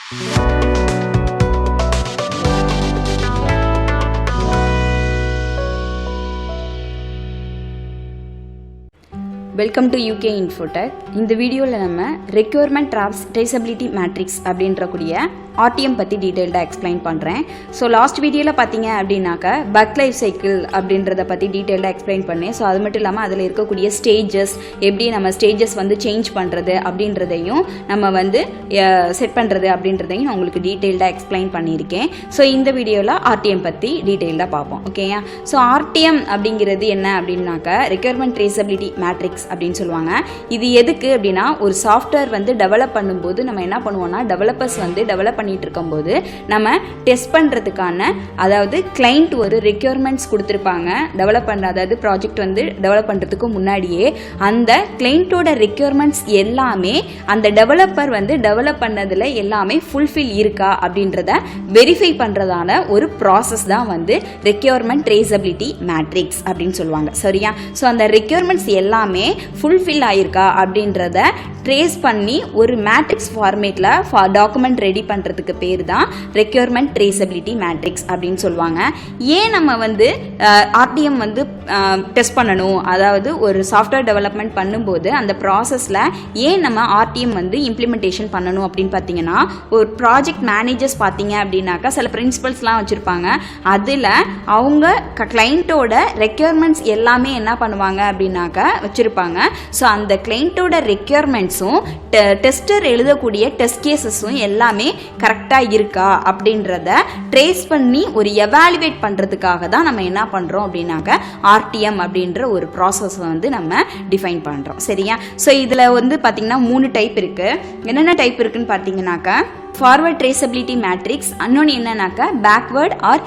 Welcome to UK Infotech. இந்த வீடியோவில் நம்ம ரெக்யர்மெண்ட் ட்ரேசபிலிட்டி மேட்ரிக்ஸ் அப்படின்றக்கூடிய ஆர்டிஎம் பற்றி டீட்டெயில்டாக எக்ஸ்பிளைன் பண்ணுறேன். ஸோ லாஸ்ட் வீடியோவில் பார்த்தீங்க அப்படின்னாக்கா பக் லைஃப் சைக்கிள் அப்படின்றத பற்றி டீட்டெயில்டாக எக்ஸ்பிளைன் பண்ணேன். ஸோ அது மட்டும் இல்லாமல் அதில் இருக்கக்கூடிய ஸ்டேஜஸ், எப்படி நம்ம ஸ்டேஜஸ் வந்து சேஞ்ச் பண்ணுறது அப்படின்றதையும் நம்ம வந்து செட் பண்ணுறது அப்படின்றதையும் நான் உங்களுக்கு டீட்டெயில்டாக எக்ஸ்பிளைன் பண்ணியிருக்கேன். ஸோ இந்த வீடியோவில் ஆர்டிஎம் பற்றி டீட்டெயில்டாக பார்ப்போம். ஓகேயா? ஸோ ஆர்டிஎம் அப்படிங்கிறது என்ன அப்படின்னாக்கா ரெக்யர்மெண்ட் ட்ரேசபிலிட்டி மேட்ரிக்ஸ் அப்படின்னு சொல்லுவாங்க. இது எதுக்கு அப்படின்னா, ஒரு சாஃப்ட்வேர் வந்து டெவலப் பண்ணும்போது நம்ம என்ன பண்ணுவோம்னா, டெவலப்பர்ஸ் வந்து டெவலப் பண்ணிட்டு இருக்கும்போது நம்ம டெஸ்ட் பண்ணுறதுக்கான, அதாவது கிளைண்ட் ஒரு ரெக்யர்மெண்ட்ஸ் கொடுத்துருப்பாங்க டெவலப் பண்ண, அதாவது ப்ராஜெக்ட் வந்து டெவலப் பண்ணுறதுக்கு முன்னாடியே அந்த கிளைண்ட்டோட ரெக்யர்மெண்ட்ஸ் எல்லாமே அந்த டெவலப்பர் வந்து டெவலப் பண்ணதில் எல்லாமே ஃபுல்ஃபில் இருக்கா அப்படின்றத வெரிஃபை பண்ணுறதான ஒரு ப்ராசஸ் தான் வந்து ரெக்யர்மெண்ட் ட்ரேசபிலிட்டி மேட்ரிக்ஸ் அப்படின்னு சொல்லுவாங்க. சரியா? ஸோ அந்த ரெக்யர்மெண்ட்ஸ் எல்லாமே ஃபுல்ஃபில் ஆயிருக்கா அப்படின்றத ட்ரேஸ் பண்ணி ஒரு மேட்ரிக்ஸ் ஃபார்மேட்டில் டாக்குமெண்ட் ரெடி பண்ணுறதுக்கு பேர் தான் ரெக்யர்மெண்ட் ட்ரேசபிலிட்டி மேட்ரிக்ஸ் அப்படின்னு சொல்லுவாங்க. ஏன் நம்ம வந்து ஆர்டிஎம் வந்து டெஸ்ட் பண்ணணும், அதாவது ஒரு சாஃப்ட்வேர் டெவலப்மெண்ட் பண்ணும்போது அந்த ப்ராசஸில் ஏன் நம்ம ஆர்டிஎம் வந்து இம்ப்ளிமெண்டேஷன் பண்ணணும் அப்படின்னு பார்த்தீங்கன்னா, ஒரு ப்ராஜெக்ட் மேனேஜர்ஸ் பார்த்தீங்க அப்படின்னாக்கா சில பிரின்சிபல்ஸ்லாம் வச்சுருப்பாங்க. அதில் அவங்க கிளைண்ட்டோட ரெக்யர்மெண்ட்ஸ் எல்லாமே என்ன பண்ணுவாங்க அப்படின்னாக்கா வச்சுருப்பாங்க. ஸோ அந்த கிளைண்ட்டோட ரெக்யர்மெண்ட்ஸும் டெஸ்டர் எழுதக்கூடிய டெஸ்ட் கேசஸும் எல்லாமே கரெக்டாக இருக்கா அப்படின்றத ட்ரேஸ் பண்ணி ஒரு எவாலுவேட் பண்ணுறதுக்காக தான் நம்ம என்ன பண்ணுறோம் அப்படின்னாக்க ஆர்டிஎம் அப்படின்ற ஒரு ப்ராசஸ் வந்து நம்ம டிஃபைன் பண்ணுறோம். சரியா? ஸோ இதில் வந்து பார்த்திங்கன்னா 3 டைப் இருக்குது. என்னென்ன டைப் இருக்குன்னு பார்த்தீங்கன்னாக்கா, ஃபார்வர்ட் ட்ரேசபிலிட்டி மேட்ரிக்ஸ், இன்னொன்று என்னன்னாக்கா backward or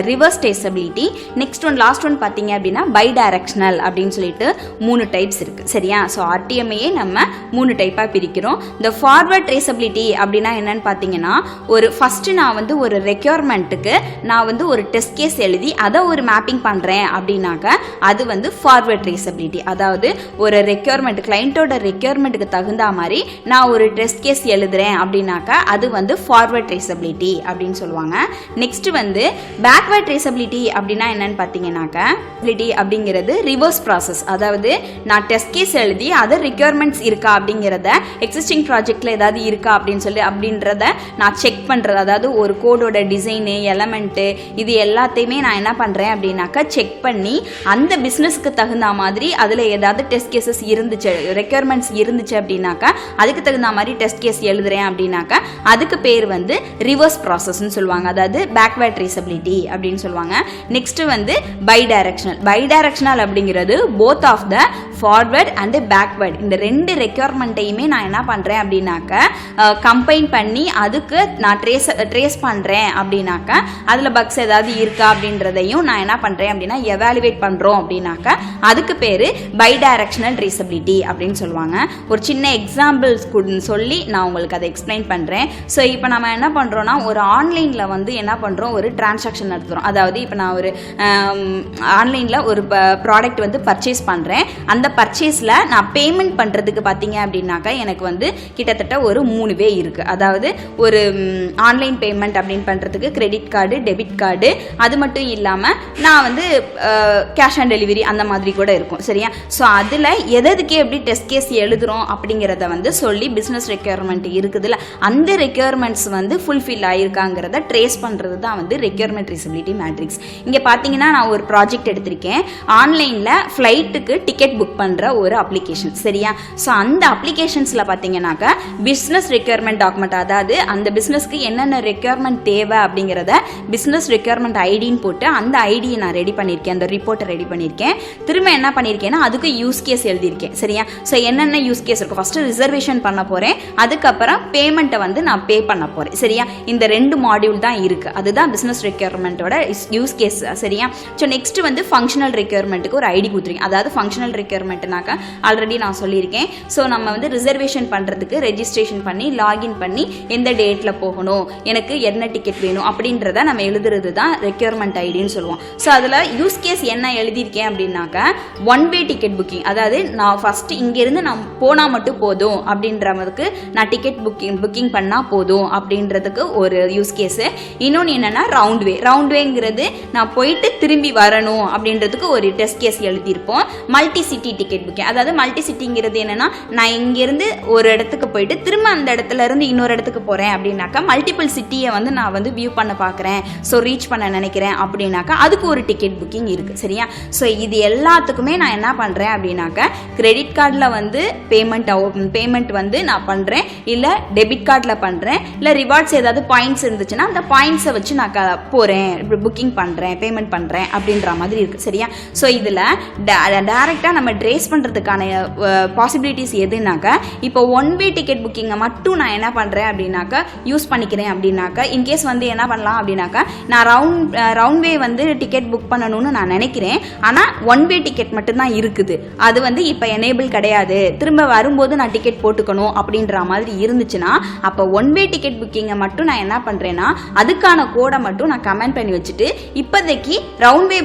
reverse traceability, next one last one பார்த்தீங்க அப்படின்னா பை டைரக்ஷனல் அப்படின்னு சொல்லிட்டு 3 டைப்ஸ் இருக்குது. சரியா? ஸோ ஆர்டிஎம்ஐயே நம்ம 3 டைப்பாக பிரிக்கிறோம். இந்த ஃபார்வர்ட் ட்ரேசபிலிட்டி அப்படின்னா என்னன்னு பார்த்தீங்கன்னா, ஒரு ஃபஸ்ட்டு நான் வந்து ஒரு ரெக்யர்மெண்ட்டுக்கு நான் வந்து ஒரு டெஸ்ட் கேஸ் எழுதி அதை ஒரு மேப்பிங் பண்ணுறேன் அப்படின்னாக்கா அது வந்து ஃபார்வர்ட் ட்ரேசபிலிட்டி. அதாவது ஒரு ரெக்யர்மெண்ட், கிளைண்ட்டோட ரெக்யர்மெண்ட்டுக்கு தகுந்த மாதிரி நான் ஒரு டெஸ்ட் கேஸ் எழுதுறேன் அப்படின்னா அது வந்து ஃபார்வர்ட் ட்ரேசபிலிட்டி அப்படின்னு சொல்லுவாங்க. நெக்ஸ்ட் வந்து பேக்வர்ட் ட்ரேசபிலிட்டி அப்படின்னா என்னன்னு பார்த்தீங்கன்னாக்கா, அப்படிங்கிறது ரிவர்ஸ் ப்ராசஸ். அதாவது நான் டெஸ்ட் கேஸ் எழுதி அதர் ரிக்யர்மெண்ட்ஸ் இருக்கா அப்படிங்கிறத, எக்ஸிஸ்டிங் ப்ராஜெக்ட்ல ஏதாவது இருக்கா அப்படின்னு சொல்லி அப்படின்றத நான் செக் பண்ணுறது. அதாவது ஒரு கோடோட டிசைனு, எலமெண்ட்டு, இது எல்லாத்தையுமே நான் என்ன பண்ணுறேன் அப்படின்னாக்கா செக் பண்ணி அந்த பிஸ்னஸ்க்கு தகுந்த மாதிரி அதில் ஏதாவது டெஸ்ட் கேசஸ் இருந்துச்சு, ரெக்யர்மெண்ட்ஸ் இருந்துச்சு அப்படின்னாக்கா அதுக்கு தகுந்த மாதிரி டெஸ்ட் கேஸ் எழுதுறேன் அப்படின்னா அதுக்கு பேர் வந்து ரிவர்ஸ் ப்ராசஸ்னு சொல்லுவாங்க. அதாவது பேக்வர்ட் ட்ரேசபிலிட்டி அப்படின்னு சொல்லுவாங்க. நெக்ஸ்ட் வந்து பை டைரக்ஷனல். பை டைரக்ஷனல் அப்படிங்கிறது both of the forward and backward, இந்த 2 ரெக்யர்மெண்ட்டையுமே நான் என்ன பண்ணுறேன் அப்படின்னாக்கா கம்பைன் பண்ணி அதுக்கு நான் ட்ரேஸ் பண்ணுறேன் அப்படின்னாக்கா அதில் பக்ஸ் ஏதாவது இருக்கா அப்படின்றதையும் நான் என்ன பண்ணுறேன் அப்படின்னா எவாலுவேட் பண்ணுறோம் அப்படின்னாக்கா அதுக்கு பேர் பை டைரக்ஷனல் ட்ரேசபிலிட்டி அப்படின்னு சொல்லுவாங்க. ஒரு சின்ன எக்ஸாம்பிள்ஸ் சொல்லி நான் உங்களுக்கு அதை எக்ஸ்பிளைன் பண்ணுறேன். ஸோ இப்போ நம்ம என்ன பண்ணுறோன்னா, ஒரு ஆன்லைனில் வந்து என்ன பண்ணுறோம், ஒரு டிரான்சாக்ஷன் நடத்துகிறோம். அதாவது இப்போ நான் ஒரு ஆன்லைனில் ஒரு ப்ராடக்ட் வந்து பர்ச்சேஸ் பண்ணுறேன். அந்த பர்ச்சேஸில் நான் பேமெண்ட் பண்ணுறதுக்கு பார்த்தீங்க அப்படின்னாக்கா எனக்கு வந்து கிட்டத்தட்ட ஒரு 3 வே இருக்குது. அதாவது ஒரு ஆன்லைன் பேமெண்ட் அப்படின்னு பண்ணுறதுக்கு கிரெடிட் கார்டு, டெபிட் கார்டு, அது மட்டும் இல்லாமல் நான் வந்து கேஷ் ஆன் டெலிவரி அந்த மாதிரி கூட இருக்கும். சரியா? ஸோ அதில் எதுக்கே எப்படி டெஸ்ட் கேஸ் எழுதுகிறோம் அப்படிங்கிறத வந்து சொல்லி பிஸ்னஸ் ரெக்யர்மெண்ட் இருக்குதுல்ல, அந்த ரெக்யர்மெண்ட்ஸ் வந்து ஃபுல்ஃபில் ஆகிருக்காங்கிறத ட்ரேஸ் பண்ணுறது தான் வந்து ரெக்யர்மெண்ட் ட்ரேசபிலிட்டி மேட்ரிக்ஸ். இங்கே பார்த்தீங்கன்னா நான் ஒரு ப்ராஜெக்ட் எடுத்திருக்கேன். ஆன்லைனில் ஃப்ளைட்டுக்கு டிக்கெட் புக் பண்ணுற ஒரு அப்ளிகேஷன். சரியா? ஸோ அந்த அப்ளிகேஷன்ஸில் பார்த்தீங்கன்னாக்கா பிஸ்னஸ் ரெக்யர்மெண்ட் டாக்குமெண்ட், அதாவது அந்த பிஸ்னஸ்க்கு என்னென்ன ரெக்யர்மெண்ட் தேவை அப்படிங்கிறத பிஸ்னஸ் ரெக்யர்மெண்ட் ஐடின்னு போட்டு அந்த ஐடியை நான் ரெடி பண்ணியிருக்கேன், அந்த ரிப்போர்ட்டை ரெடி பண்ணியிருக்கேன். திரும்ப என்ன பண்ணியிருக்கேன்னா அதுக்கு யூஸ் கேஸ் எழுதியிருக்கேன். சரியா? ஸோ என்னென்ன யூஸ் கேஸ் இருக்கும், ஃபஸ்ட்டு ரிசர்வேஷன் பண்ண போகிறேன், அதுக்கப்புறம் பேமெண்ட்டை வந்து நான் பே பண்ண போகிறேன். சரியா? இந்த 2 மாடியூல் தான் இருக்குது. அதுதான் பிஸ்னஸ் ரெக்யர்மெண்ட்டோட யூஸ் கேஸ். சரியா? ஸோ நெக்ஸ்ட் வந்து ஃபங்க்ஷனல் ரெக்யர்மெண்ட்டுக்கு ஒரு ஐடி கொடுத்துருக்கேன். அதாவது ஃபங்க்ஷனல் ரெக்யர்மெண்ட் ரெக்யர்மெண்ட்னாக்கா ஆல்ரெடி நான் சொல்லியிருக்கேன். ஸோ நம்ம வந்து ரிசர்வேஷன் பண்ணுறதுக்கு ரெஜிஸ்ட்ரேஷன் பண்ணி லாகின் பண்ணி எந்த டேட்டில் போகணும், எனக்கு என்ன டிக்கெட் வேணும் அப்படின்றத நம்ம எழுதுறது தான் ரெக்யர்மெண்ட் ஐடின்னு சொல்லுவோம். ஸோ அதில் யூஸ் கேஸ் என்ன எழுதியிருக்கேன் அப்படின்னாக்கா ஒன் வே டிக்கெட் புக்கிங், அதாவது நான் ஃபஸ்ட்டு இங்கேருந்து நான் போனால் மட்டும் போதும் அப்படின்றதுக்கு நான் டிக்கெட் புக்கிங் பண்ணால் போதும் அப்படின்றதுக்கு ஒரு யூஸ் கேஸு. இன்னொன்று என்னென்னா ரவுண்ட் வேங்கிறது நான் போயிட்டு திரும்பி வரணும் அப்படின்றதுக்கு ஒரு டெஸ்ட் கேஸ் எழுதியிருப்போம். மல்டி சிட்டி டிக்கெட் புக்கிங், அதாவது மல்டி சிட்டிங்கிறது என்னென்னா நான் இங்கேருந்து ஒரு இடத்துக்கு போயிட்டு திரும்ப அந்த இடத்துல இருந்து இன்னொரு இடத்துக்கு போகிறேன் அப்படின்னாக்கா மல்டிபிள் சிட்டியை வந்து நான் வந்து வியூ பண்ண பார்க்குறேன், ஸோ ரீச் பண்ண நினைக்கிறேன் அப்படின்னாக்கா அதுக்கு ஒரு டிக்கெட் புக்கிங் இருக்குது. சரியா? ஸோ இது எல்லாத்துக்குமே நான் என்ன பண்ணுறேன் அப்படின்னாக்கா கிரெடிட் கார்டில் வந்து பேமெண்ட் வந்து நான் பண்ணுறேன், இல்லை டெபிட் கார்டில் பண்ணுறேன், இல்லை ரிவார்ட்ஸ் ஏதாவது பாயிண்ட்ஸ் இருந்துச்சுன்னா அந்த பாயிண்ட்ஸை வச்சு நான் போகிறேன், புக்கிங் பண்ணுறேன், பேமெண்ட் பண்ணுறேன் அப்படின்ற மாதிரி இருக்குது. சரியா? ஸோ இதில் டைரெக்டாக நம்ம ட்ரேஸ் பண்ணுறதுக்கான பாசிபிலிட்டிஸ் எதுனாக்கா இப்போ ஒன் வே டிக்கெட் புக்கிங்கை மட்டும் நான் என்ன பண்ணுறேன் அப்படின்னாக்கா யூஸ் பண்ணிக்கிறேன் அப்படின்னாக்கா இன்கேஸ் வந்து என்ன பண்ணலாம் அப்படின்னாக்கா நான் ரவுண்ட் வே வந்து டிக்கெட் புக் பண்ணணும்னு நான் நினைக்கிறேன், ஆனால் ஒன் வே டிக்கெட் மட்டும்தான் இருக்குது, அது வந்து இப்போ எனேபிள் கிடையாது, திரும்ப வரும்போது நான் டிக்கெட் போட்டுக்கணும் அப்படின்ற மாதிரி இருந்துச்சுன்னா அப்போ ஒன் வே டிக்கெட் புக்கிங்கை மட்டும் நான் என்ன பண்ணுறேன்னா அதுக்கான கோடை மட்டும் நான் கமெண்ட் பண்ணி வச்சுட்டு இப்போதைக்கு ரவுண்ட் வே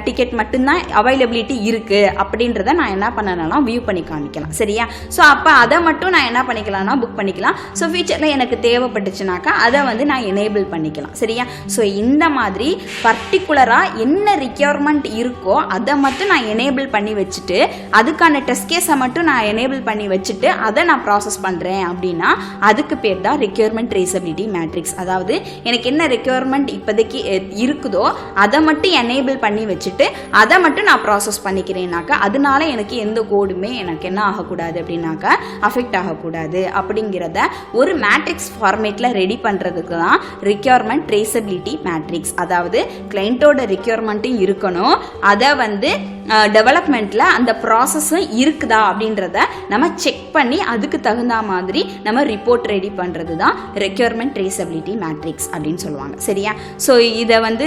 டிக்கெட் மட்டும்தான் அவைலபிலிட்டி இருக்குது அப்படின்றத நான் என்ன பண்ணலாம் வியூ பண்ணி காமிக்கலாம். சரியா? ஸோ அப்போ அதை மட்டும் நான் என்ன பண்ணிக்கலாம்னா புக் பண்ணிக்கலாம். ஸோ ஃபியூச்சரில் எனக்கு தேவைப்பட்டுச்சுனாக்கா அதை வந்து நான் எனேபிள் பண்ணிக்கலாம். சரியா? ஸோ இந்த மாதிரி பர்டிகுலராக என்ன ரிக்யர்மெண்ட் இருக்கோ அதை மட்டும் நான் எனேபிள் பண்ணி வச்சுட்டு அதுக்கான டெஸ்ட் கேஸை மட்டும் நான் எனேபிள் பண்ணி வச்சுட்டு அதை நான் ப்ராசஸ் பண்ணுறேன் அப்படின்னா அதுக்கு பேர் தான் ரெக்யர்மெண்ட் ட்ரேசபிலிட்டி மேட்ரிக்ஸ். அதாவது எனக்கு என்ன ரெக்யர்மெண்ட் இப்போதைக்கு இருக்குதோ அதை மட்டும் எனேபிள் பண்ணி வச்சுட்டு அதை மட்டும் நான் ப்ராசஸ் பண்ணிக்கிறேன்னாக்கா அதனால எனக்கு எந்த கோடுமே எனக்கு என்ன ஆகக்கூடாது அப்படின்னாக்கா அஃபெக்ட் ஆகக்கூடாது அப்படிங்கிறத ஒரு மேட்ரிக்ஸ் ஃபார்மேட்டில் ரெடி பண்ணுறதுக்கு தான் ரெக்யர்மெண்ட் ட்ரேசபிலிட்டி மேட்ரிக்ஸ். அதாவது கிளைண்ட்டோட ரெக்யர்மெண்ட்டும் இருக்கணும், அதை வந்து டெவலப்மெண்ட்டில் அந்த ப்ராசஸும் இருக்குதா அப்படின்றத நம்ம செக் பண்ணி அதுக்கு தகுந்த மாதிரி நம்ம ரிப்போர்ட் ரெடி பண்ணுறது தான் ரெக்யர்மெண்ட் ட்ரேசபிலிட்டி மேட்ரிக்ஸ் அப்படின்னு சொல்லுவாங்க. சரியா? ஸோ இதை வந்து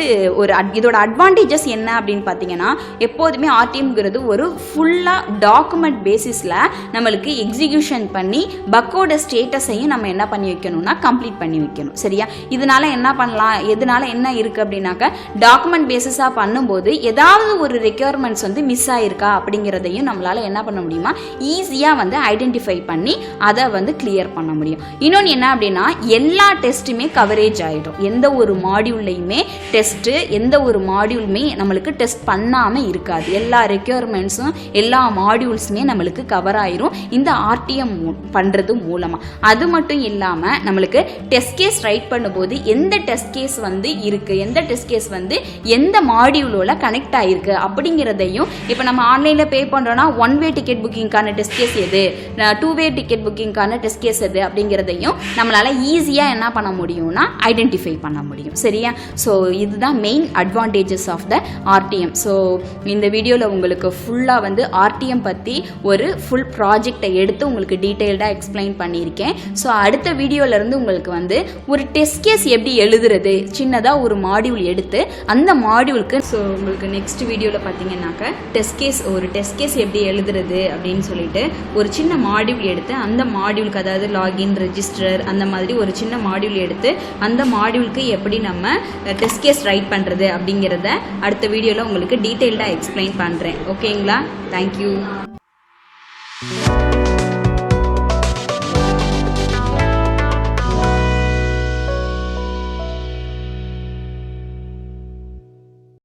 இதோட அட்வான்டேஜஸ் என்ன அப்படின்னு பார்த்தீங்கன்னா எப்போதுமே ஆர்டிஎம்ங்கிறது ஒரு ஃபுல்லாக டாக்குமெண்ட் பேசிஸில் நம்மளுக்கு எக்ஸிக்யூஷன் பண்ணி பக்கோட ஸ்டேட்டஸையும் நம்ம என்ன பண்ணி வைக்கணும்னா கம்ப்ளீட் பண்ணி வைக்கணும். சரியா? இதனால என்ன பண்ணலாம், எதனால என்ன இருக்குது அப்படின்னாக்கா டாக்குமெண்ட் பேசிஸாக பண்ணும்போது ஏதாவது ஒரு ரெக்யர்மெண்ட்ஸ் வந்து மிஸ் ஆயிருக்கா அப்படிங்கிறதையும் நம்மளால என்ன பண்ண முடியுமா ஈஸியாக வந்து ஐடென்டிஃபை பண்ணி அதை வந்து கிளியர் பண்ண முடியும். இன்னொன்று என்ன அப்படின்னா எல்லா டெஸ்ட்டுமே கவரேஜ் ஆகிடும். எந்த ஒரு மாடியூல்லையுமே டெஸ்ட்டு எந்த ஒரு மாடியூலுமே நம்மளுக்கு டெஸ்ட் பண்ணாமல் இருக்காது. எல்லா ரெக்யர்மெண்ட்ஸும் எல்லா மாடியூல்ஸுமே நம்மளுக்கு கவர் ஆயிரும் இந்த ஆர்டிஎம் பண்ணுறது மூலமாக. அது மட்டும் இல்லாமல் நம்மளுக்கு டெஸ்ட் கேஸ் ரைட் பண்ணும்போது எந்த டெஸ்ட் கேஸ் வந்து இருக்குது, எந்த டெஸ்ட் கேஸ் வந்து எந்த மாடியூலோட கனெக்ட் ஆகிருக்கு அப்படிங்கிறதையும் இப்போ நம்ம ஆன்லைனில் பே பண்ணுறோன்னா ஒன் வே டிக்கெட் புக்கிங்கான டெஸ்ட் கேஸ் எது, டூ வே டிக்கெட் புக்கிங்கான டெஸ்ட் கேஸ் எது அப்படிங்கிறதையும் நம்மளால் ஈஸியாக என்ன பண்ண முடியும்னா ஐடென்டிஃபை பண்ண முடியும். சரியா? ஸோ இதுதான் main advantages of the RTM. So இந்த வீடியோவில் உங்களுக்கு ஃபுல்லாக வந்து ஆர்டிஎம் பற்றி ஒரு ஃபுல் ப்ராஜெக்டை எடுத்து உங்களுக்கு டீட்டெயில்டாக எக்ஸ்பிளைன் பண்ணியிருக்கேன். ஸோ அடுத்த வீடியோவிலேருந்து உங்களுக்கு வந்து ஒரு டெஸ்ட் கேஸ் எப்படி எழுதுறது, சின்னதாக ஒரு மாடியூல் எடுத்து அந்த மாடியூலுக்கு ஸோ உங்களுக்கு நெக்ஸ்ட் வீடியோவில் பார்த்தீங்கன்னாக்க ஒரு டெஸ்ட் கேஸ் எப்படி எழுதுறது அப்படின்னு சொல்லிட்டு ஒரு சின்ன மாடியூல் எடுத்து அந்த மாடியூலுக்கு அதாவது லாகின் ரெஜிஸ்டர் அந்த மாதிரி ஒரு சின்ன மாடியூல் எடுத்து அந்த மாடியூலுக்கு எப்படி நம்ம டெஸ்ட் கேஸ் ரைட் பண்ணுறது அப்படிங்கிறத அடுத்த வீடியோவில் உங்களுக்கு டீட்டெயில்டாக எக்ஸ்பிளைன் பண்ணுறேன். ஓகேங்களா? தேங்க்யூ.